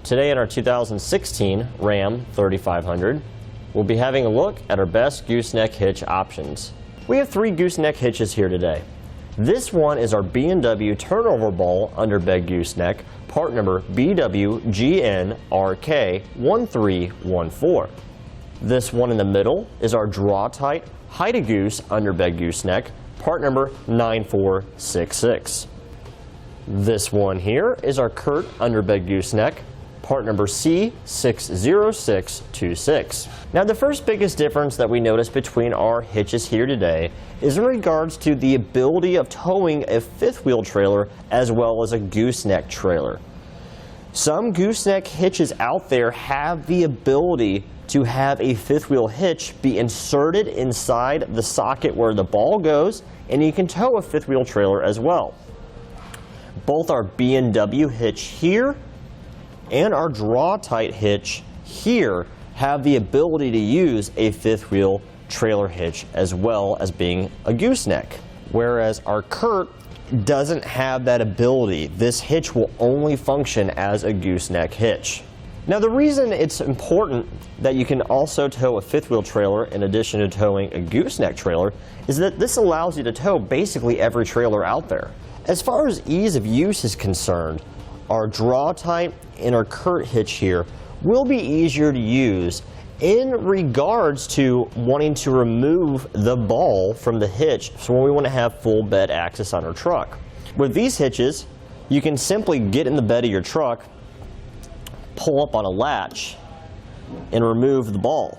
Today in our 2016 Ram 3500, we'll be having a look at our best gooseneck hitch options. We have 3 gooseneck hitches here today. This one is our B&W Turnover Ball Underbed Gooseneck, part number BWGNRK1314. This one in the middle is our Draw-Tite Hide-A-Goose Underbed Gooseneck, part number 9466. This one here is our CURT Underbed Gooseneck, part number C60626. Now the first biggest difference that we notice between our hitches here today is in regards to the ability of towing a fifth wheel trailer as well as a gooseneck trailer. Some gooseneck hitches out there have the ability to have a fifth wheel hitch be inserted inside the socket where the ball goes, and you can tow a fifth wheel trailer as well. Both our B&W hitch here and our Draw-Tite hitch here have the ability to use a fifth wheel trailer hitch as well as being a gooseneck. Whereas our CURT doesn't have that ability. This hitch will only function as a gooseneck hitch. Now the reason it's important that you can also tow a fifth wheel trailer in addition to towing a gooseneck trailer is that this allows you to tow basically every trailer out there. As far as ease of use is concerned, our Draw-Tite and our CURT hitch here will be easier to use in regards to wanting to remove the ball from the hitch so when we want to have full bed access on our truck. With these hitches, you can simply get in the bed of your truck, pull up on a latch, and remove the ball.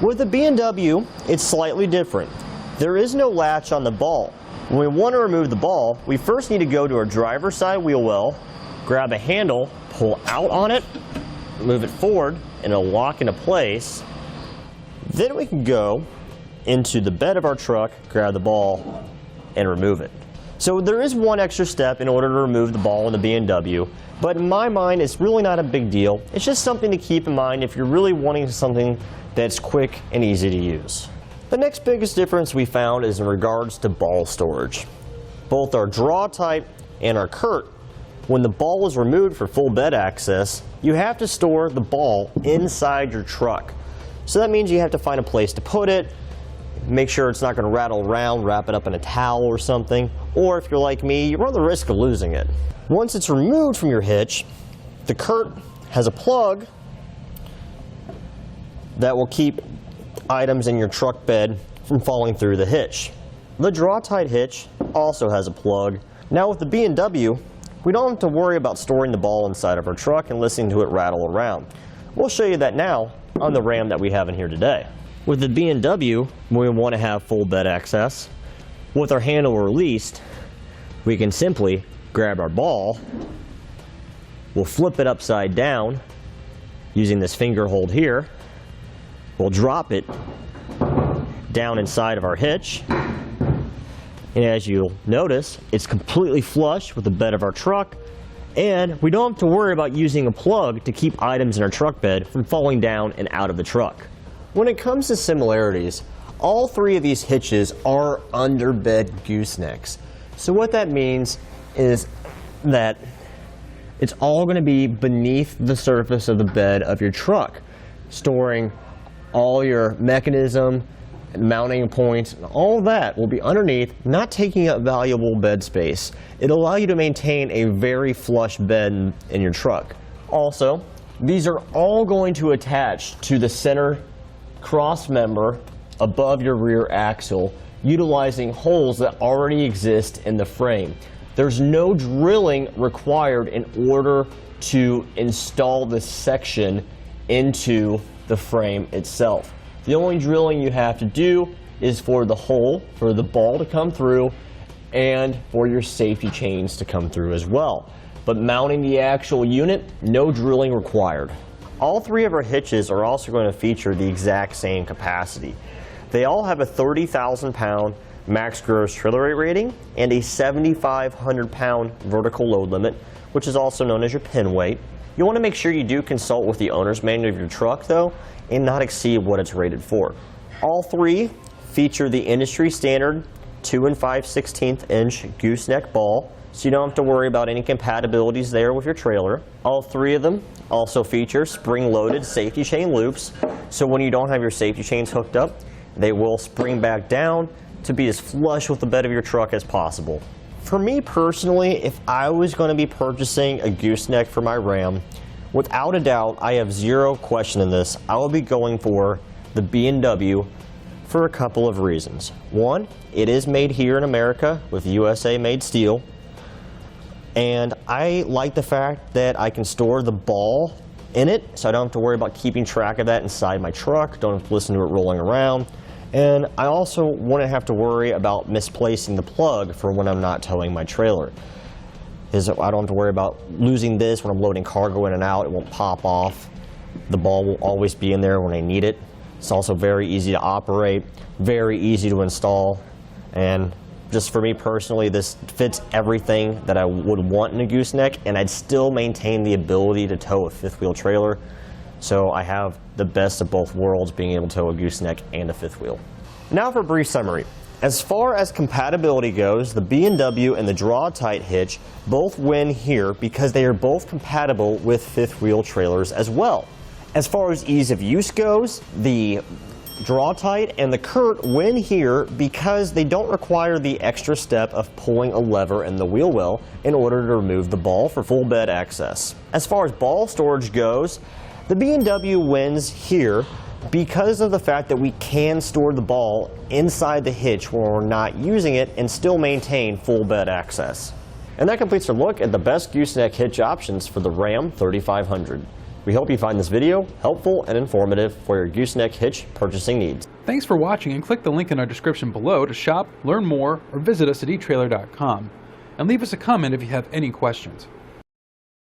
With the B&W, it's slightly different. There is no latch on the ball. When we want to remove the ball, we first need to go to our driver's side wheel well, grab a handle, pull out on it, move it forward, and it'll lock into place. Then we can go into the bed of our truck, grab the ball, and remove it. So there is one extra step in order to remove the ball in the B&W, but in my mind it's really not a big deal. It's just something to keep in mind if you're really wanting something that's quick and easy to use. The next biggest difference we found is in regards to ball storage. Both our Draw-Tite and our CURT, when the ball is removed for full bed access, you have to store the ball inside your truck. So that means you have to find a place to put it, make sure it's not going to rattle around, wrap it up in a towel or something, or if you're like me, you run the risk of losing it. Once it's removed from your hitch, the CURT has a plug that will keep items in your truck bed from falling through the hitch. The Draw-Tite hitch also has a plug. Now with the B&W, we don't have to worry about storing the ball inside of our truck and listening to it rattle around. We'll show you that now on the Ram that we have in here today. With the B&W, when we want to have full bed access, with our handle released, we can simply grab our ball, we'll flip it upside down using this finger hold here, we'll drop it down inside of our hitch, and as you'll notice, it's completely flush with the bed of our truck, and we don't have to worry about using a plug to keep items in our truck bed from falling down and out of the truck. When it comes to similarities, all 3 of these hitches are underbed goosenecks. So what that means is that it's all going to be beneath the surface of the bed of your truck, storing all your mechanism, mounting points, and all that will be underneath, not taking up valuable bed space. It'll allow you to maintain a very flush bed in your truck. Also, these are all going to attach to the center cross member above your rear axle, utilizing holes that already exist in the frame. There's no drilling required in order to install this section into the frame itself. The only drilling you have to do is for the hole for the ball to come through and for your safety chains to come through as well. But mounting the actual unit, no drilling required. All 3 of our hitches are also going to feature the exact same capacity. They all have a 30,000 pound max gross trailer weight rating and a 7,500 pound vertical load limit, which is also known as your pin weight. You want to make sure you do consult with the owner's manual of your truck though, and not exceed what it's rated for. All 3 feature the industry standard 2 5/16 inch gooseneck ball, so you don't have to worry about any compatibilities there with your trailer. All three of them also feature spring-loaded safety chain loops, so when you don't have your safety chains hooked up, they will spring back down to be as flush with the bed of your truck as possible. For me personally, if I was going to be purchasing a gooseneck for my Ram, without a doubt, I have zero question in this, I will be going for the B&W for a couple of reasons. One, it is made here in America with USA made steel, and I like the fact that I can store the ball in it, so I don't have to worry about keeping track of that inside my truck, don't have to listen to it rolling around. And I also wouldn't have to worry about misplacing the plug for when I'm not towing my trailer. I don't have to worry about losing this when I'm loading cargo in and out. It won't pop off. The ball will always be in there when I need it. It's also very easy to operate, very easy to install, and just for me personally, this fits everything that I would want in a gooseneck, and I'd still maintain the ability to tow a fifth wheel trailer. So I have the best of both worlds, being able to tow a gooseneck and a fifth wheel. Now for a brief summary. As far as compatibility goes, the B&W and the Draw-Tite Hitch both win here because they are both compatible with fifth wheel trailers as well. As far as ease of use goes, the Draw-Tite and the CURT win here because they don't require the extra step of pulling a lever in the wheel well in order to remove the ball for full bed access. As far as ball storage goes, the B&W wins here because of the fact that we can store the ball inside the hitch when we're not using it and still maintain full bed access. And that completes our look at the best gooseneck hitch options for the Ram 3500. We hope you find this video helpful and informative for your gooseneck hitch purchasing needs. Thanks for watching, and click the link in our description below to shop, learn more, or visit us at etrailer.com. And leave us a comment if you have any questions.